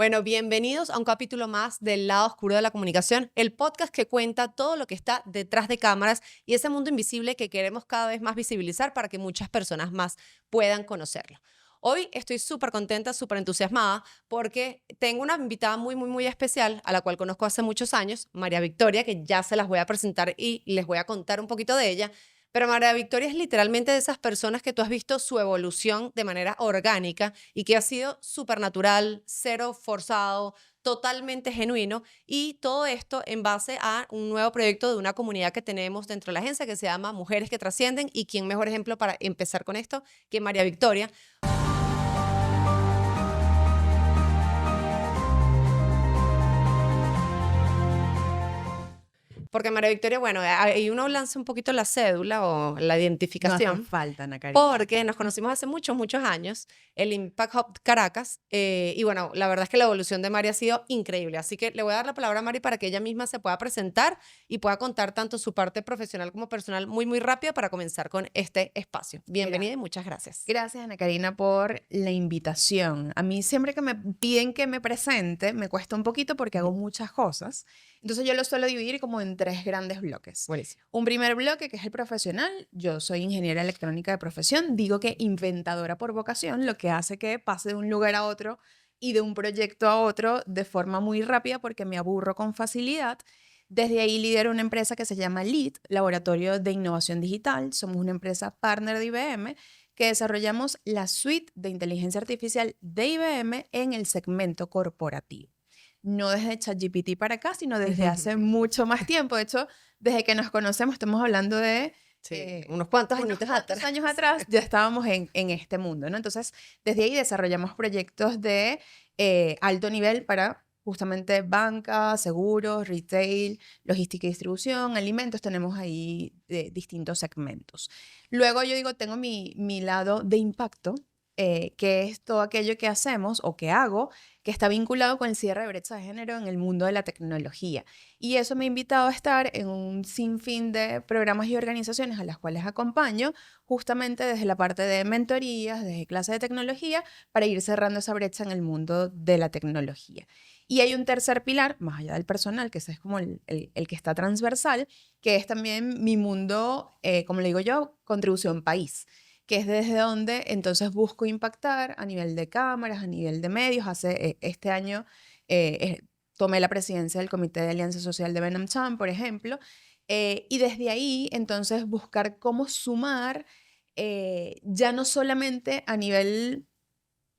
Bueno, bienvenidos a un capítulo más del Lado Oscuro de la Comunicación, el podcast que cuenta todo lo que está detrás de cámaras y ese mundo invisible que queremos cada vez más visibilizar para que muchas personas más puedan conocerlo. Hoy estoy súper contenta, súper entusiasmada porque tengo una invitada muy especial a la cual conozco hace muchos años, María Victoria, que ya se las voy a presentar y les voy a contar un poquito de ella. Pero María Victoria es literalmente de esas personas que tú has visto su evolución de manera orgánica y que ha sido súper natural, cero forzado, totalmente genuino y todo esto en base a un nuevo proyecto de una comunidad que tenemos dentro de la agencia que se llama Mujeres que Trascienden y quién mejor ejemplo para empezar con esto que María Victoria. Porque María Victoria, bueno, ahí uno lanza un poquito la cédula o la No hace identificación. falta, Ana Karina. Porque nos conocimos hace muchos años, el Impact Hub Caracas, y bueno, la verdad es que la evolución de Mari ha sido increíble, así que le voy a dar la palabra a Mari para que ella misma se pueda presentar y pueda contar tanto su parte profesional como personal muy rápido para comenzar con este espacio. Bienvenida y muchas gracias. Gracias, Ana Karina, por la invitación. A mí siempre que me piden que me presente, me cuesta un poquito porque hago muchas cosas. Entonces yo lo suelo dividir como en tres grandes bloques. Buenísimo. Un primer bloque que es el profesional. Yo soy ingeniera electrónica de profesión. Digo que inventadora por vocación, lo que hace que pase de un lugar a otro y de un proyecto a otro de forma muy rápida porque me aburro con facilidad. Desde ahí lidero una empresa que se llama LEAD, Laboratorio de Innovación Digital. Somos una empresa partner de IBM que desarrollamos la suite de inteligencia artificial de IBM en el segmento corporativo. No desde ChatGPT para acá, sino desde hace mucho más tiempo. De hecho, desde que nos conocemos, estamos hablando de Sí, unos cuantos años atrás, ya estábamos en este mundo, ¿no? Entonces, desde ahí desarrollamos proyectos de alto nivel para justamente banca, seguros, retail, logística y distribución, alimentos. Tenemos ahí distintos segmentos. Luego yo digo, tengo mi lado de impacto, que es todo aquello que hacemos o que hago que está vinculado con el cierre de brecha de género en el mundo de la tecnología. Y eso me ha invitado a estar en un sinfín de programas y organizaciones a las cuales acompaño, justamente desde la parte de mentorías, desde clases de tecnología, para ir cerrando esa brecha en el mundo de la tecnología. Y hay un tercer pilar, más allá del personal, que ese es como el que está transversal, que es también mi mundo, como le digo yo, contribución país, que es desde donde entonces busco impactar a nivel de cámaras, a nivel de medios. Este año tomé la presidencia del Comité de Alianza Social de Benamcham, por ejemplo, y desde ahí entonces buscar cómo sumar, ya no solamente a nivel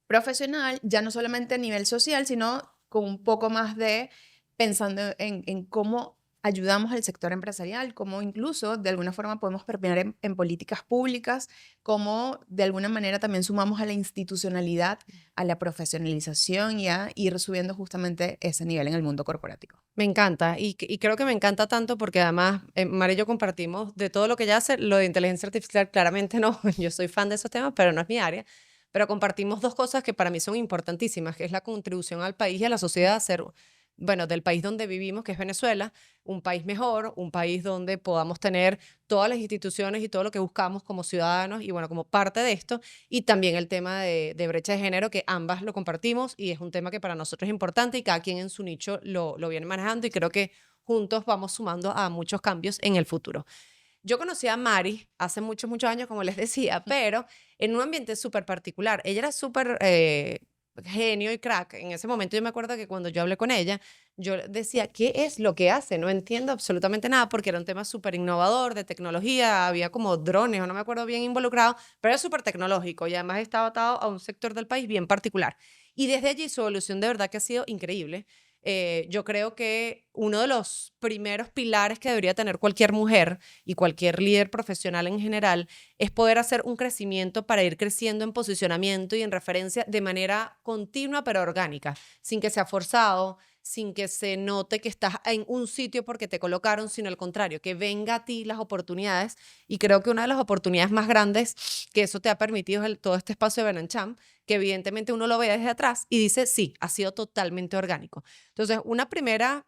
profesional, ya no solamente a nivel social, sino con un poco más de pensando en cómo ayudamos al sector empresarial, cómo incluso de alguna forma podemos permear en políticas públicas, cómo de alguna manera también sumamos a la institucionalidad, a la profesionalización y a ir subiendo justamente ese nivel en el mundo corporativo. Me encanta y creo que me encanta tanto porque además Mari y yo compartimos de todo lo que ella hace, lo de inteligencia artificial claramente no, yo soy fan de esos temas, pero no es mi área, pero compartimos dos cosas que para mí son importantísimas, que es la contribución al país y a la sociedad, ser, bueno, del país donde vivimos, que es Venezuela, un país mejor, un país donde podamos tener todas las instituciones y todo lo que buscamos como ciudadanos y bueno, como parte de esto, y también el tema de brecha de género, que ambas lo compartimos y es un tema que para nosotros es importante y cada quien en su nicho lo viene manejando y creo que juntos vamos sumando a muchos cambios en el futuro. Yo conocí a Mari hace muchos años, como les decía, pero en un ambiente súper particular. Ella era súper genio y crack. En ese momento yo me acuerdo que cuando yo hablé con ella, yo decía, ¿qué es lo que hace? No entiendo absolutamente nada porque era un tema súper innovador de tecnología, había como drones o no me acuerdo bien involucrado, pero era súper tecnológico y además estaba atado a un sector del país bien particular. Y desde allí su evolución de verdad que ha sido increíble. Yo creo que uno de los primeros pilares que debería tener cualquier mujer y cualquier líder profesional en general es poder hacer un crecimiento para ir creciendo en posicionamiento y en referencia de manera continua pero orgánica, sin que sea forzado, sin que se note que estás en un sitio porque te colocaron, sino al contrario, que venga a ti las oportunidades. Y creo que una de las oportunidades más grandes que eso te ha permitido es todo este espacio de Benancham, que evidentemente uno lo ve desde atrás y dice, sí, ha sido totalmente orgánico. Entonces, una primera,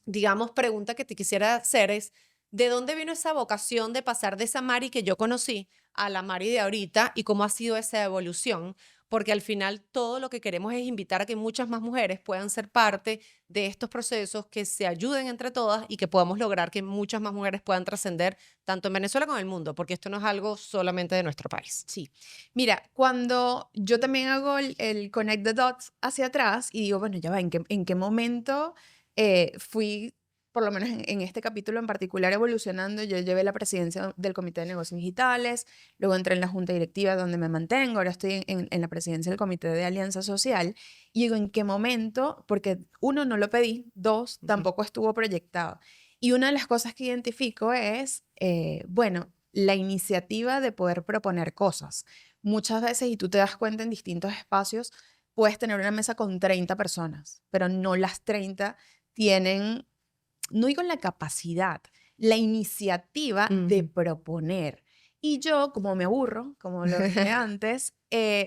digamos, pregunta que te quisiera hacer es, ¿de dónde vino esa vocación de pasar de esa Mari que yo conocí a la Mari de ahorita y cómo ha sido esa evolución? porque al final todo lo que queremos es invitar a que muchas más mujeres puedan ser parte de estos procesos, que se ayuden entre todas y que podamos lograr que muchas más mujeres puedan trascender tanto en Venezuela como en el mundo, porque esto no es algo solamente de nuestro país. Sí. Mira, cuando yo también hago el connect the dots hacia atrás y digo, bueno, ya va, en qué momento fui, por lo menos en este capítulo en particular, evolucionando? Yo llevé la presidencia del Comité de Negocios Digitales, luego entré en la junta directiva donde me mantengo, ahora estoy en la presidencia del Comité de Alianza Social. Y digo, ¿en qué momento? Porque uno, no lo pedí, dos, Ujú, tampoco estuvo proyectado. Y una de las cosas que identifico es, bueno, la iniciativa de poder proponer cosas. Muchas veces, y tú te das cuenta en distintos espacios, puedes tener una mesa con 30 personas, pero no las 30 tienen, no digo la capacidad, la iniciativa de ujú. proponer. Y yo, como me aburro, como lo dije antes,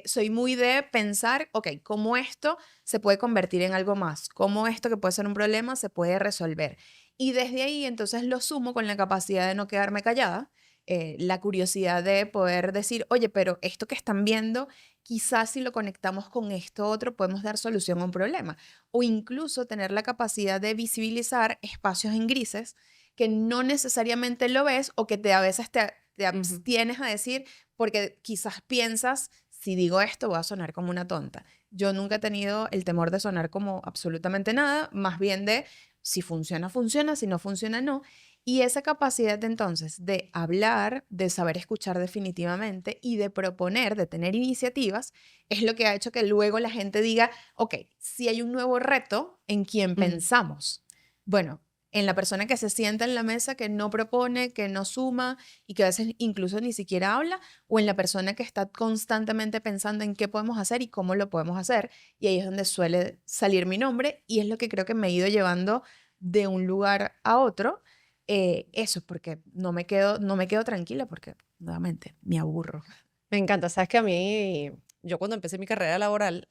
soy muy de pensar, ok, cómo esto se puede convertir en algo más, cómo esto que puede ser un problema se puede resolver. Y desde ahí entonces lo sumo con la capacidad de no quedarme callada, la curiosidad de poder decir, oye, pero esto que están viendo, quizás si lo conectamos con esto otro, podemos dar solución a un problema. O incluso tener la capacidad de visibilizar espacios en grises que no necesariamente lo ves o que a veces te Ujú. abstienes a decir porque quizás piensas, si digo esto voy a sonar como una tonta. Yo nunca he tenido el temor de sonar como absolutamente nada, más bien de si funciona, funciona, si no funciona, no. Y esa capacidad entonces de hablar, de saber escuchar definitivamente y de proponer, de tener iniciativas, es lo que ha hecho que luego la gente diga, ok, si hay un nuevo reto, ¿en quién Ujú. pensamos? Bueno, en la persona que se sienta en la mesa, que no propone, que no suma y que a veces incluso ni siquiera habla, o en la persona que está constantemente pensando en qué podemos hacer y cómo lo podemos hacer. Y ahí es donde suele salir mi nombre y es lo que creo que me he ido llevando de un lugar a otro. Eso, porque no me quedo tranquila porque, nuevamente, me aburro. Me encanta. Sabes que a mí, yo cuando empecé mi carrera laboral,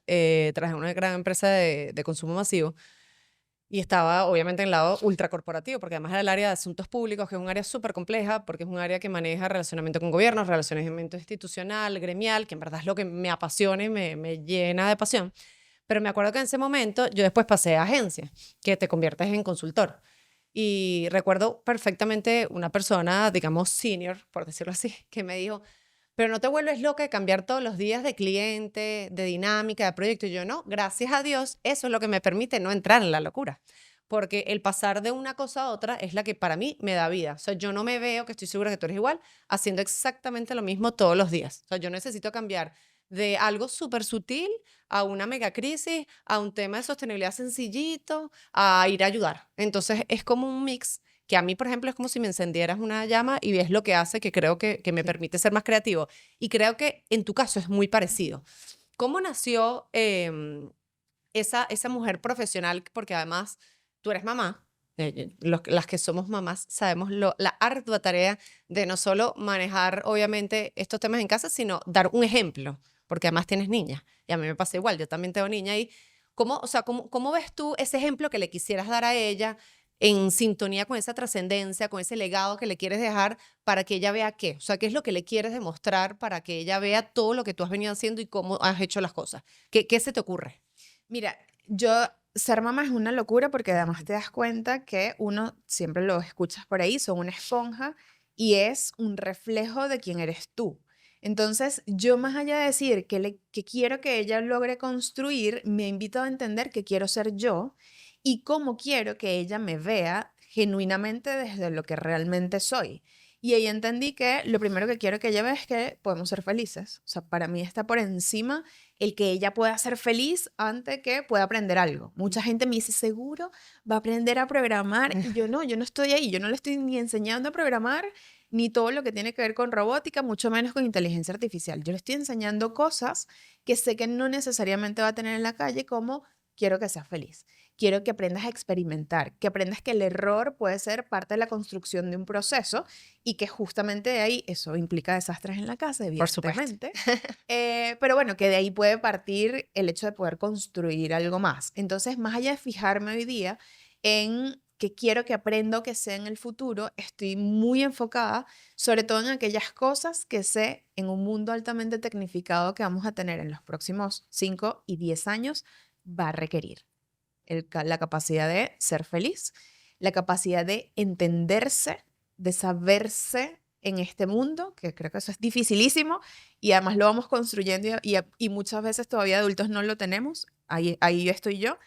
trabajé en una gran empresa de consumo masivo y estaba obviamente en el lado ultracorporativo, porque además era el área de asuntos públicos, que es un área súper compleja, porque es un área que maneja relacionamiento con gobiernos, relacionamiento institucional, gremial, que en verdad es lo que me apasiona y me llena de pasión. Pero me acuerdo que en ese momento yo después pasé a agencia, que te conviertes en consultor. Y recuerdo perfectamente una persona, digamos, senior, por decirlo así, que me dijo, pero no te vuelves loca de cambiar todos los días de cliente, de dinámica, de proyecto. Y yo no, gracias a Dios, eso es lo que me permite no entrar en la locura. Porque el pasar de una cosa a otra es la que para mí me da vida. O sea, yo no me veo, que estoy segura que tú eres igual, haciendo exactamente lo mismo todos los días. O sea, yo necesito cambiar de algo súper sutil a una mega crisis, a un tema de sostenibilidad sencillito, a ir a ayudar. Entonces es como un mix que a mí, por ejemplo, es como si me encendieras una llama y es lo que hace que creo que me Sí. permite ser más creativo. Y creo que en tu caso es muy parecido. ¿Cómo nació esa mujer profesional? Porque además tú eres mamá. Las que somos mamás sabemos la ardua tarea de no solo manejar, obviamente, estos temas en casa, sino dar un ejemplo, porque además tienes niñas. Y a mí me pasa igual, yo también tengo niña. Y ¿cómo, o sea, cómo ves tú ese ejemplo que le quisieras dar a ella en sintonía con esa trascendencia, con ese legado que le quieres dejar para que ella vea qué? O sea, ¿qué es lo que le quieres demostrar para que ella vea todo lo que tú has venido haciendo y cómo has hecho las cosas? ¿Qué se te ocurre? Mira, ser mamá es una locura porque además te das cuenta que uno, siempre lo escuchas por ahí, son una esponja y es un reflejo de quién eres tú. Entonces, yo más allá de decir que quiero que ella logre construir, me invito a entender que quiero ser yo y cómo quiero que ella me vea genuinamente desde lo que realmente soy. Y ahí entendí que lo primero que quiero que ella vea es que podemos ser felices. O sea, para mí está por encima el que ella pueda ser feliz antes que pueda aprender algo. Mucha gente me dice, seguro va a aprender a programar. Y yo no estoy ahí, yo no le estoy ni enseñando a programar, ni todo lo que tiene que ver con robótica, mucho menos con inteligencia artificial. Yo le estoy enseñando cosas que sé que no necesariamente va a tener en la calle, como quiero que seas feliz. Quiero que aprendas a experimentar, que aprendas que el error puede ser parte de la construcción de un proceso y que justamente de ahí eso implica desastres en la casa, Por supuesto. evidentemente, pero bueno, que de ahí puede partir el hecho de poder construir algo más. Entonces, más allá de fijarme hoy día en que quiero que aprenda o que sea en el futuro, estoy muy enfocada sobre todo en aquellas cosas que sé en un mundo altamente tecnificado que vamos a tener en los próximos 5 y 10 años, va a requerir la capacidad de ser feliz, la capacidad de entenderse, de saberse en este mundo, que creo que eso es dificilísimo y además lo vamos construyendo y muchas veces todavía adultos no lo tenemos, ahí estoy yo.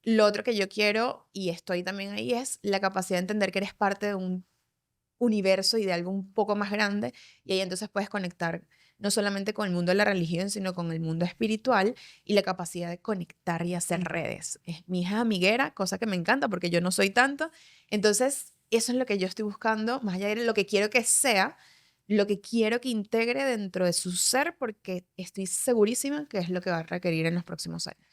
Lo otro que yo quiero, y estoy también ahí, es la capacidad de entender que eres parte de un universo y de algo un poco más grande, y ahí entonces puedes conectar no solamente con el mundo de la religión, sino con el mundo espiritual y la capacidad de conectar y hacer redes. Mi hija es amiguera, cosa que me encanta porque yo no soy tanto. Entonces, eso es lo que yo estoy buscando, más allá de lo que quiero que sea, lo que quiero que integre dentro de su ser, porque estoy segurísima que es lo que va a requerir en los próximos años.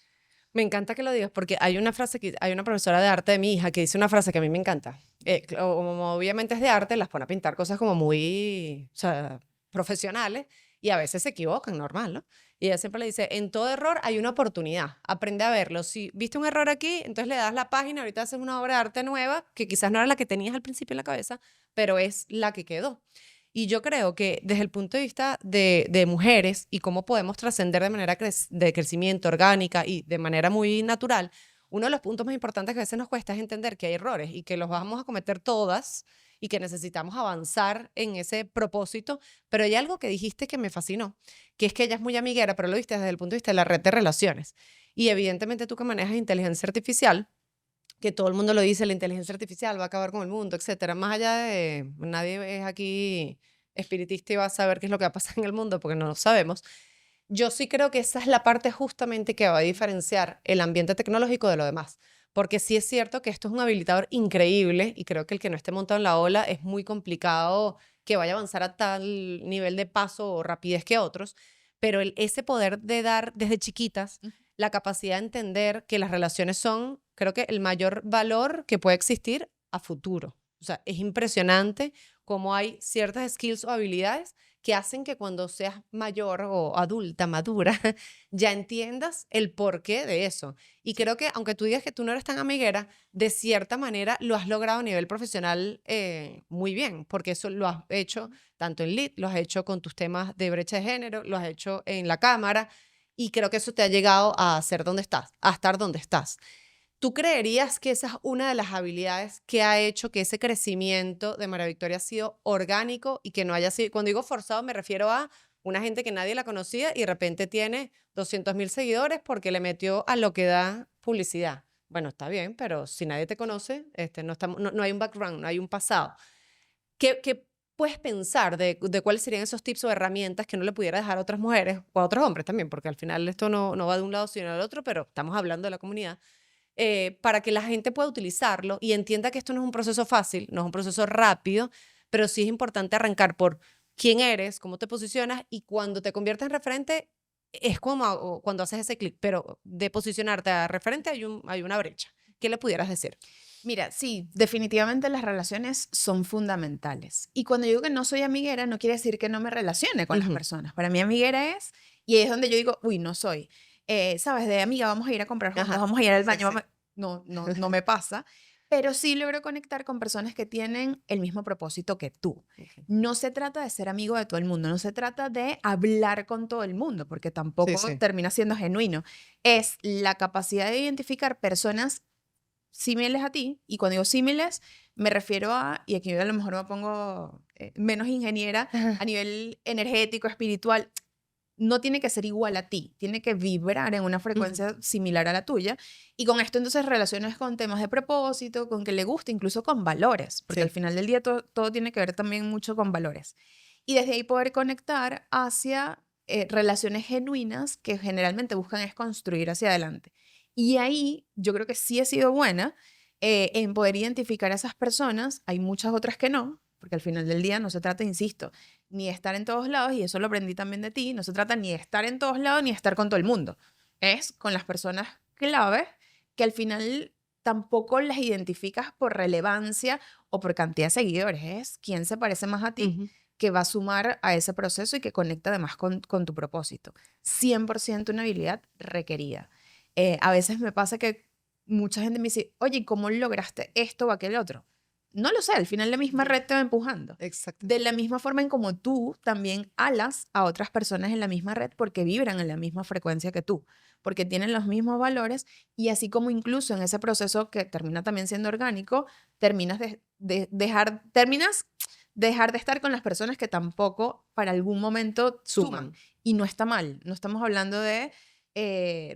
Me encanta que lo digas porque hay una frase hay una profesora de arte de mi hija que dice una frase que a mí me encanta. Como obviamente es de arte, las pone a pintar cosas como muy, o sea, profesionales y a veces se equivocan, normal, ¿no? Y ella siempre le dice, en todo error hay una oportunidad, aprende a verlo. Si viste un error aquí, entonces le das la página, ahorita haces una obra de arte nueva que quizás no era la que tenías al principio en la cabeza, pero es la que quedó. Y yo creo que desde el punto de vista de mujeres y cómo podemos trascender de manera de crecimiento orgánica y de manera muy natural, uno de los puntos más importantes que a veces nos cuesta es entender que hay errores y que los vamos a cometer todas y que necesitamos avanzar en ese propósito. Pero hay algo que dijiste que me fascinó, que es que ella es muy amiguera, pero lo viste desde el punto de vista de la red de relaciones. Y evidentemente tú que manejas inteligencia artificial, que todo el mundo lo dice, la inteligencia artificial va a acabar con el mundo, etcétera. Más allá de, nadie es aquí espiritista y va a saber qué es lo que va a pasar en el mundo porque no lo sabemos. Yo sí creo que esa es la parte justamente que va a diferenciar el ambiente tecnológico de lo demás. Porque sí es cierto que esto es un habilitador increíble y creo que el que no esté montado en la ola es muy complicado que vaya a avanzar a tal nivel de paso o rapidez que otros, pero ese poder de dar desde chiquitas la capacidad de entender que las relaciones son, creo que el mayor valor que puede existir a futuro. O sea, es impresionante cómo hay ciertas skills o habilidades que hacen que cuando seas mayor o adulta, madura, ya entiendas el porqué de eso. Y creo que aunque tú digas que tú no eres tan amiguera, de cierta manera lo has logrado a nivel profesional muy bien, porque eso lo has hecho tanto en LEAD, lo has hecho con tus temas de brecha de género, lo has hecho en la cámara, y creo que eso te ha llegado a ser donde estás, a estar donde estás. ¿Tú creerías que esa es una de las habilidades que ha hecho que ese crecimiento de María Victoria ha sido orgánico y que no haya sido, cuando digo forzado me refiero a una gente que nadie la conocía y de repente tiene 200,000 seguidores porque le metió a lo que da publicidad? Bueno, está bien, pero si nadie te conoce, no hay un background, no hay un pasado. ¿Qué puedes pensar de cuáles serían esos tips o herramientas que no le pudiera dejar a otras mujeres o a otros hombres también? Porque al final esto no va de un lado sino del otro, pero estamos hablando de la comunidad, para que la gente pueda utilizarlo y entienda que esto no es un proceso fácil, no es un proceso rápido, pero sí es importante arrancar por quién eres, cómo te posicionas, y cuando te conviertes en referente es como cuando haces ese clic, pero de posicionarte a referente hay una brecha. ¿Qué le pudieras decir? Mira, sí, definitivamente las relaciones son fundamentales. Y cuando yo digo que no soy amiguera, no quiere decir que no me relacione con las Ujú. personas. Para mí amiguera es, y ahí es donde yo digo, uy, no soy. ¿Sabes? De amiga, vamos a ir a comprar juntas, Ajá. vamos a ir al Sí, baño. sí. No me pasa. Pero sí logro conectar con personas que tienen el mismo propósito que tú. Ok. No se trata de ser amigo de todo el mundo, no se trata de hablar con todo el mundo, porque Sí, tampoco sí. termina siendo genuino. Es la capacidad de identificar personas similares a ti, y cuando digo similares, me refiero a, y aquí a lo mejor me pongo menos ingeniera, a nivel energético, espiritual, no tiene que ser igual a ti, tiene que vibrar en una Ujú. frecuencia similar a la tuya, y con esto entonces relaciones con temas de propósito, con que le guste, incluso con valores, porque al Sí. final del día todo tiene que ver también mucho con valores. Y desde ahí poder conectar hacia relaciones genuinas que generalmente buscan es construir hacia adelante. Y ahí yo creo que sí he sido buena en poder identificar a esas personas. Hay muchas otras que no, porque al final del día no se trata, insisto, ni de estar en todos lados, y eso lo aprendí también de ti, no se trata ni de estar en todos lados ni de estar con todo el mundo. Es con las personas clave que al final tampoco las identificas por relevancia o por cantidad de seguidores, es quién se parece más a ti Ujú. que va a sumar a ese proceso y que conecta además con tu propósito. 100% una habilidad requerida. A veces me pasa que mucha gente me dice, oye, ¿cómo lograste esto o aquel otro? No lo sé, al final la misma red te va empujando. Exacto. De la misma forma en como tú también alas a otras personas en la misma red porque vibran en la misma frecuencia que tú, porque tienen los mismos valores y así como incluso en ese proceso que termina también siendo orgánico, terminas dejar de estar con las personas que tampoco para algún momento suman. Suman. Y no está mal, no estamos hablando de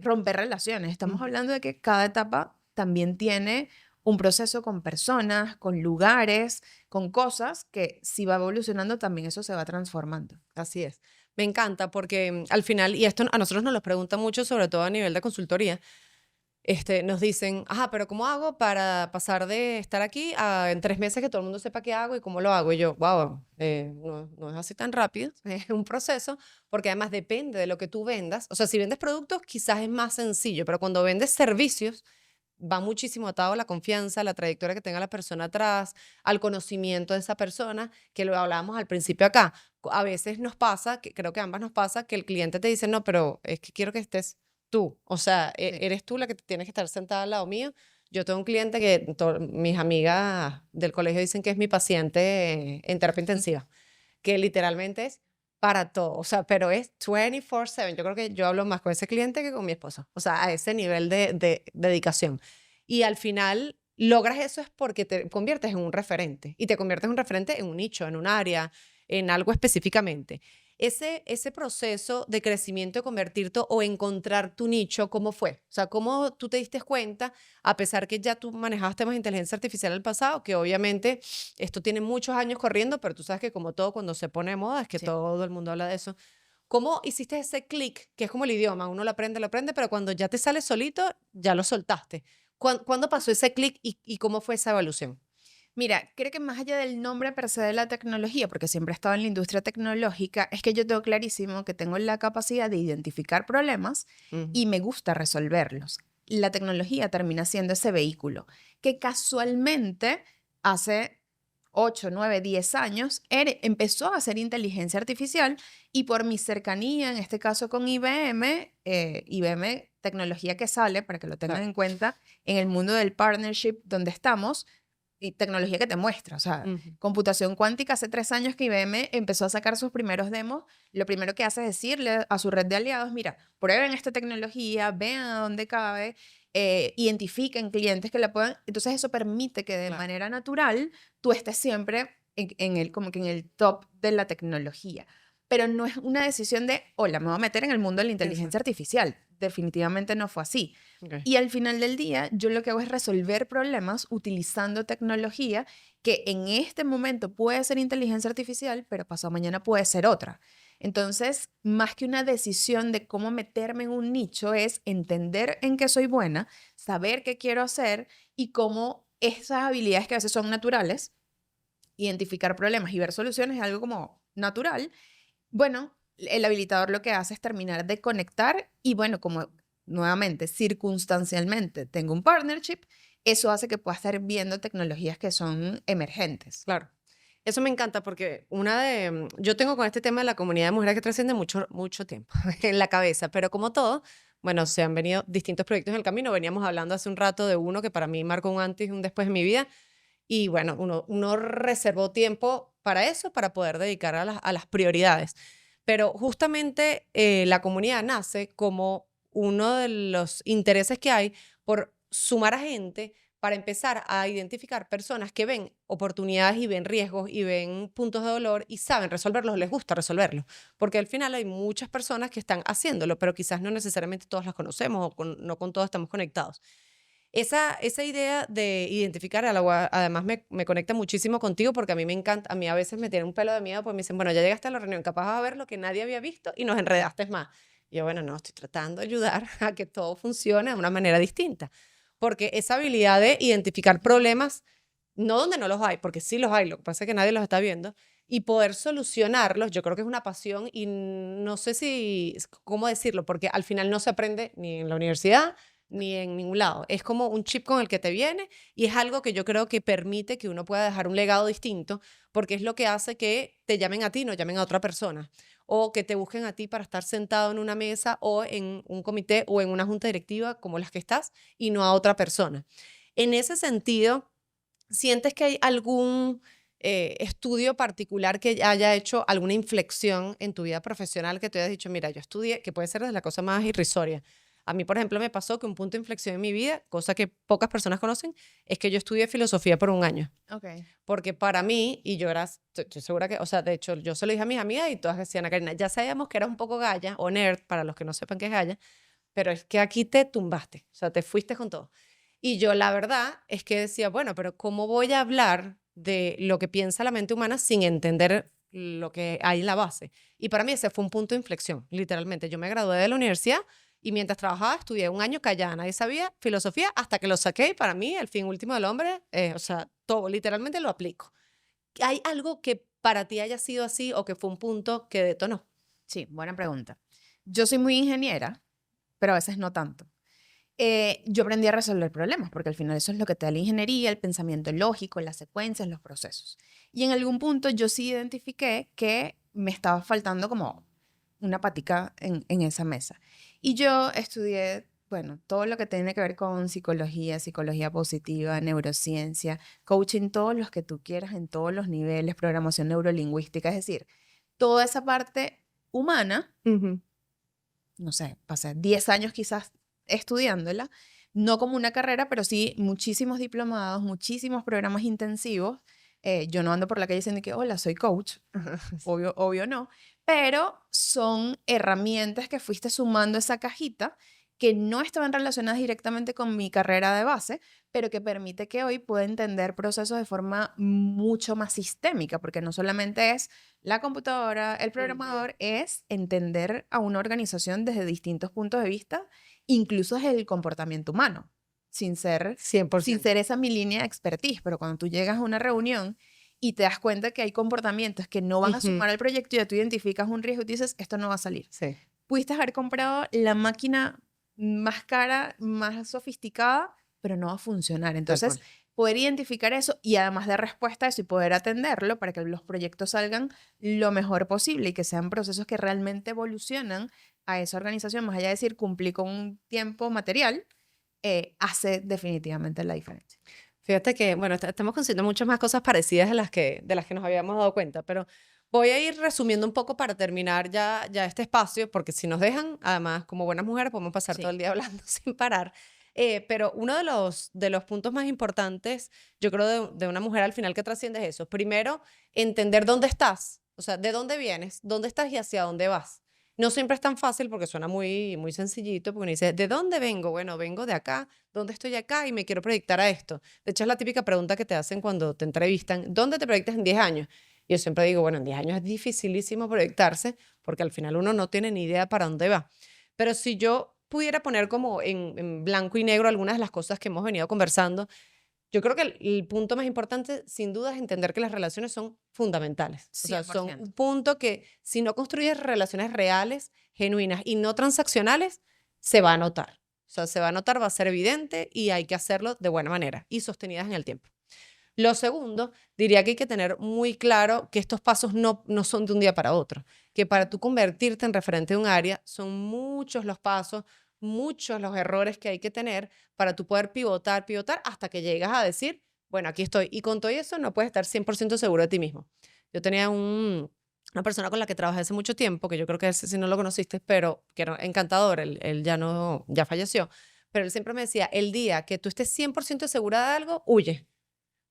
romper relaciones, estamos hablando de que cada etapa también tiene un proceso con personas, con lugares, con cosas que si va evolucionando también eso se va transformando. Así es. Me encanta porque al final, y esto a nosotros nos lo preguntan mucho, sobre todo a nivel de consultoría, nos dicen, ajá, pero ¿cómo hago para pasar de estar aquí a en 3 meses que todo el mundo sepa qué hago y cómo lo hago? Y yo, wow, no es así tan rápido, es un proceso, porque además depende de lo que tú vendas. O sea, si vendes productos, quizás es más sencillo, pero cuando vendes servicios, va muchísimo atado a la confianza, a la trayectoria que tenga la persona atrás, al conocimiento de esa persona, que lo hablábamos al principio acá. A veces nos pasa, que creo que a ambas nos pasa, que el cliente te dice, no, pero es que quiero que estés tú. O sea, Sí. eres tú la que tienes que estar sentada al lado mío. Yo tengo un cliente que mis amigas del colegio dicen que es mi paciente en terapia intensiva, que literalmente es para todo, o sea, pero es 24/7. Yo creo que yo hablo más con ese cliente que con mi esposo, o sea, a ese nivel de dedicación. Y al final logras eso es porque te conviertes en un referente y te conviertes en un referente en un nicho, en un área, en algo específicamente. Ese proceso de crecimiento, de convertirte o encontrar tu nicho, ¿cómo fue? O sea, ¿cómo tú te diste cuenta, a pesar que ya tú manejabas temas de inteligencia artificial en el pasado, que obviamente esto tiene muchos años corriendo, pero tú sabes que como todo cuando se pone de moda es que Sí. todo el mundo habla de eso. ¿Cómo hiciste ese clic, que es como el idioma? Uno lo aprende, pero cuando ya te sale solito, ya lo soltaste. ¿Cuándo pasó ese clic y cómo fue esa evolución? Mira, creo que más allá del nombre per se de la tecnología, porque siempre he estado en la industria tecnológica, es que yo tengo clarísimo que tengo la capacidad de identificar problemas Ujú. y me gusta resolverlos. La tecnología termina siendo ese vehículo que casualmente hace 8, 9, 10 años empezó a hacer inteligencia artificial y por mi cercanía, en este caso con IBM, IBM, tecnología que sale, para que lo tengan Claro. en cuenta, en el mundo del partnership donde estamos, y tecnología que te muestra, o sea, Ujú. computación cuántica hace 3 años que IBM empezó a sacar sus primeros demos, lo primero que hace es decirle a su red de aliados, mira, prueben esta tecnología, vean a dónde cabe, identifiquen clientes que la puedan, entonces eso permite que de Claro. manera natural tú estés siempre en el, como que en el top de la tecnología, pero no es una decisión de, hola, me voy a meter en el mundo de la inteligencia Exacto. artificial, definitivamente no fue así. Ok. Y al final del día, yo lo que hago es resolver problemas utilizando tecnología que en este momento puede ser inteligencia artificial, pero pasado mañana puede ser otra. Entonces, más que una decisión de cómo meterme en un nicho, es entender en qué soy buena, saber qué quiero hacer y cómo esas habilidades que a veces son naturales, identificar problemas y ver soluciones es algo como natural. Bueno, el habilitador lo que hace es terminar de conectar y bueno, como nuevamente, circunstancialmente tengo un partnership, eso hace que pueda estar viendo tecnologías que son emergentes. Claro. Eso me encanta porque yo tengo con este tema de la comunidad de mujeres que trasciende mucho, mucho tiempo en la cabeza, pero como todo, bueno, se han venido distintos proyectos en el camino. Veníamos hablando hace un rato de uno que para mí marcó un antes y un después en mi vida. Y bueno, uno reservó tiempo para eso, para poder dedicar a las prioridades. Pero justamente la comunidad nace como uno de los intereses que hay por sumar a gente para empezar a identificar personas que ven oportunidades y ven riesgos y ven puntos de dolor y saben resolverlos, les gusta resolverlos. Porque al final hay muchas personas que están haciéndolo, pero quizás no necesariamente todas las conocemos o no con todas estamos conectados. Esa idea de identificar algo, además me conecta muchísimo contigo porque a mí me encanta, a mí a veces me tiene un pelo de miedo porque me dicen, bueno, ya llegaste a la reunión, capaz vas a ver lo que nadie había visto y nos enredaste más. Y yo, bueno, no, estoy tratando de ayudar a que todo funcione de una manera distinta. Porque esa habilidad de identificar problemas, no donde no los hay, porque sí los hay, lo que pasa es que nadie los está viendo, y poder solucionarlos, yo creo que es una pasión y no sé si, cómo decirlo, porque al final no se aprende ni en la universidad ni en ningún lado. Es como un chip con el que te viene y es algo que yo creo que permite que uno pueda dejar un legado distinto porque es lo que hace que te llamen a ti, no llamen a otra persona. o que te busquen a ti para estar sentado en una mesa o en un comité o en una junta directiva como las que estás y no a otra persona. En ese sentido, ¿sientes que hay algún estudio particular que haya hecho alguna inflexión en tu vida profesional que te hayas dicho, mira, yo estudié, que puede ser desde la cosa más irrisoria? A mí, por ejemplo, me pasó que un punto de inflexión en mi vida, cosa que pocas personas conocen, es que yo estudié filosofía por un año. Ok. Porque para mí, y yo era, estoy segura que, o sea, de hecho, yo se lo dije a mis amigas y todas decían, a Karina, ya sabíamos que eras un poco galla o nerd, para los que no sepan qué es galla, pero es que aquí te tumbaste, o sea, te fuiste con todo. Y yo la verdad es que decía, bueno, pero ¿cómo voy a hablar de lo que piensa la mente humana sin entender lo que hay en la base? Y para mí ese fue un punto de inflexión, literalmente. Yo me gradué de la universidad y mientras trabajaba estudié un año callada, nadie sabía filosofía hasta que lo saqué y para mí el fin último del hombre, o sea, todo, literalmente lo aplico. ¿Hay algo que para ti haya sido así o que fue un punto que detonó? Sí, buena pregunta. Yo soy muy ingeniera, pero a veces no tanto. Yo aprendí a resolver problemas, porque al final eso es lo que te da la ingeniería, el pensamiento lógico, las secuencias, los procesos. Y en algún punto yo sí identifiqué que me estaba faltando como una patica en esa mesa. Y yo estudié, bueno, todo lo que tiene que ver con psicología, psicología positiva, neurociencia, coaching, todos los que tú quieras en todos los niveles, programación neurolingüística, es decir, toda esa parte humana, no sé, pasé 10 años quizás estudiándola, no como una carrera, pero sí muchísimos diplomados, muchísimos programas intensivos. Yo no ando por la calle diciendo que, hola, soy coach, obvio, obvio no, pero son herramientas que fuiste sumando a esa cajita que no estaban relacionadas directamente con mi carrera de base, pero que permite que hoy pueda entender procesos de forma mucho más sistémica, porque no solamente es la computadora, el programador, es entender a una organización desde distintos puntos de vista, incluso desde el comportamiento humano, sin ser, sin 100%. ser esa mi línea de expertise, pero cuando tú llegas a una reunión y te das cuenta que hay comportamientos que no van a Ujú. sumar al proyecto y ya tú identificas un riesgo y dices, esto no va a salir. Sí. Pudiste haber comprado la máquina más cara, más sofisticada, pero no va a funcionar. Tal Entonces, cual. poder identificar eso y además dar respuesta a eso y poder atenderlo para que los proyectos salgan lo mejor posible y que sean procesos que realmente evolucionan a esa organización, más allá de decir cumplir con un tiempo material, hace definitivamente la diferencia. Fíjate que, bueno, estamos consiguiendo muchas más cosas parecidas de las que nos habíamos dado cuenta, pero voy a ir resumiendo un poco para terminar ya este espacio, porque si nos dejan, además, como buenas mujeres, podemos pasar todo Sí, el día hablando sin parar. Pero uno de los puntos más importantes, yo creo, de una mujer al final que trasciende es eso. Primero, entender dónde estás, o sea, de dónde vienes, dónde estás y hacia dónde vas. No siempre es tan fácil porque suena muy sencillito, porque uno dice, ¿de dónde vengo? Bueno, vengo de acá, ¿dónde estoy acá? Y me quiero proyectar a esto. De hecho, es la típica pregunta que te hacen cuando te entrevistan, ¿dónde te proyectas en 10 años? Y yo siempre digo, bueno, en 10 años es dificilísimo proyectarse porque al final uno no tiene ni idea para dónde va. Pero si yo pudiera poner como en blanco y negro algunas de las cosas que hemos venido conversando, yo creo que el punto más importante, sin duda, es entender que las relaciones son fundamentales. O sea, son 100%. un punto que si no construyes relaciones reales, genuinas y no transaccionales, se va a notar. O sea, se va a notar, va a ser evidente y hay que hacerlo de buena manera y sostenidas en el tiempo. Lo segundo, diría que hay que tener muy claro que estos pasos no son de un día para otro, que para tú convertirte en referente de un área son muchos los pasos, muchos los errores que hay que tener para tú poder pivotar hasta que llegas a decir, bueno, aquí estoy. Y con todo eso no puedes estar 100% seguro de ti mismo. Yo tenía una persona con la que trabajé hace mucho tiempo, que yo creo que ese sí no lo conociste, pero que era encantador, él ya no, ya falleció, pero él siempre me decía, el día que tú estés 100% segura de algo, huye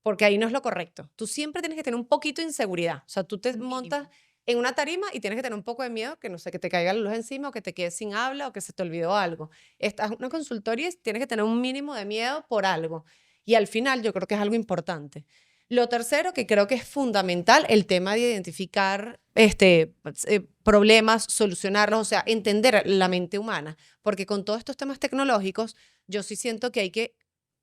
porque ahí no es lo correcto. Tú siempre tienes que tener un poquito de inseguridad. O sea, tú te montas Mínimo. en una tarima y tienes que tener un poco de miedo que, no sé, que te caiga la luz encima o que te quedes sin habla o que se te olvidó algo. Estás en una consultoría y tienes que tener un mínimo de miedo por algo. Y al final yo creo que es algo importante. Lo tercero, que creo que es fundamental, el tema de identificar problemas, solucionarlos, o sea, entender la mente humana. Porque con todos estos temas tecnológicos, yo sí siento que hay que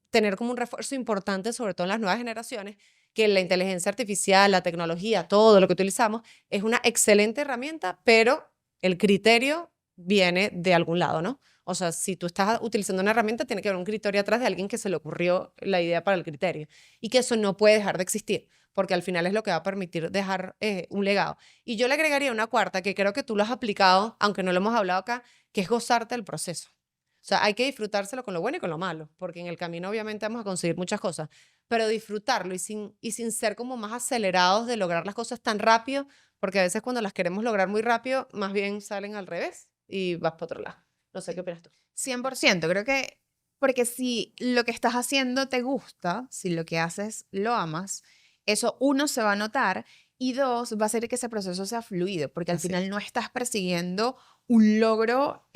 tener como un refuerzo importante, sobre todo en las nuevas generaciones, que la inteligencia artificial, la tecnología, todo lo que utilizamos es una excelente herramienta, pero el criterio viene de algún lado, ¿no? O sea, si tú estás utilizando una herramienta, tiene que haber un criterio atrás de alguien que se le ocurrió la idea para el criterio y que eso no puede dejar de existir, porque al final es lo que va a permitir dejar un legado. Y yo le agregaría una cuarta, que creo que tú lo has aplicado, aunque no lo hemos hablado acá, que es gozarte del proceso. O sea, hay que disfrutárselo con lo bueno y con lo malo, porque en el camino obviamente vamos a conseguir muchas cosas, pero disfrutarlo y sin ser como más acelerados de lograr las cosas tan rápido, porque a veces cuando las queremos lograr muy rápido, más bien salen al revés y vas para otro lado. No sé qué opinas tú. 100%, creo que, porque si lo que estás haciendo te gusta, si lo que haces lo amas, eso uno se va a notar y dos va a hacer que ese proceso sea fluido, porque al Así final es. no estás persiguiendo un logro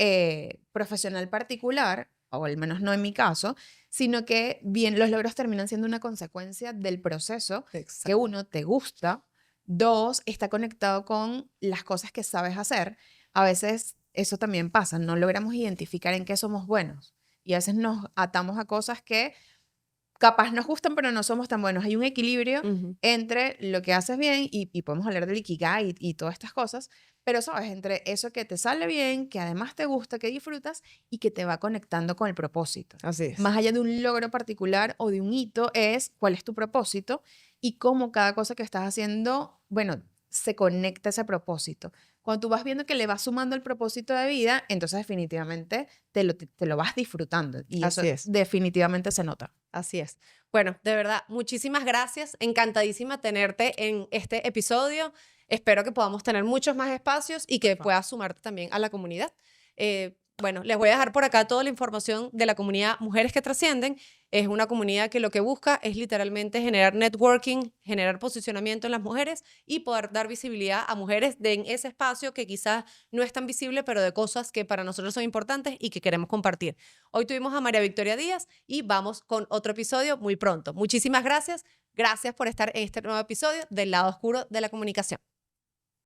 profesional particular, o al menos no en mi caso, sino que bien los logros terminan siendo una consecuencia del proceso que Exacto. uno te gusta, dos está conectado con las cosas que sabes hacer. A veces eso también pasa, no logramos identificar en qué somos buenos y a veces nos atamos a cosas que capaz nos gustan, pero no somos tan buenos. Hay un equilibrio Ujú. entre lo que haces bien y podemos hablar del Ikigai y todas estas cosas, pero sabes, entre eso que te sale bien, que además te gusta, que disfrutas y que te va conectando con el propósito. Así es. Más allá de un logro particular o de un hito, es cuál es tu propósito y cómo cada cosa que estás haciendo, bueno, se conecta a ese propósito. Cuando tú vas viendo que le vas sumando el propósito de vida, entonces definitivamente te lo vas disfrutando y eso Así es. definitivamente se nota. Así es. Bueno, de verdad, muchísimas gracias. Encantadísima tenerte en este episodio. Espero que podamos tener muchos más espacios y que puedas sumarte también a la comunidad. Bueno, les voy a dejar por acá toda la información de la comunidad Mujeres que Trascienden. Es una comunidad que lo que busca es literalmente generar networking, generar posicionamiento en las mujeres y poder dar visibilidad a mujeres en ese espacio que quizás no es tan visible, pero de cosas que para nosotros son importantes y que queremos compartir. Hoy tuvimos a María Victoria Díaz y vamos con otro episodio muy pronto. Muchísimas gracias. Gracias por estar en este nuevo episodio del lado oscuro de la comunicación.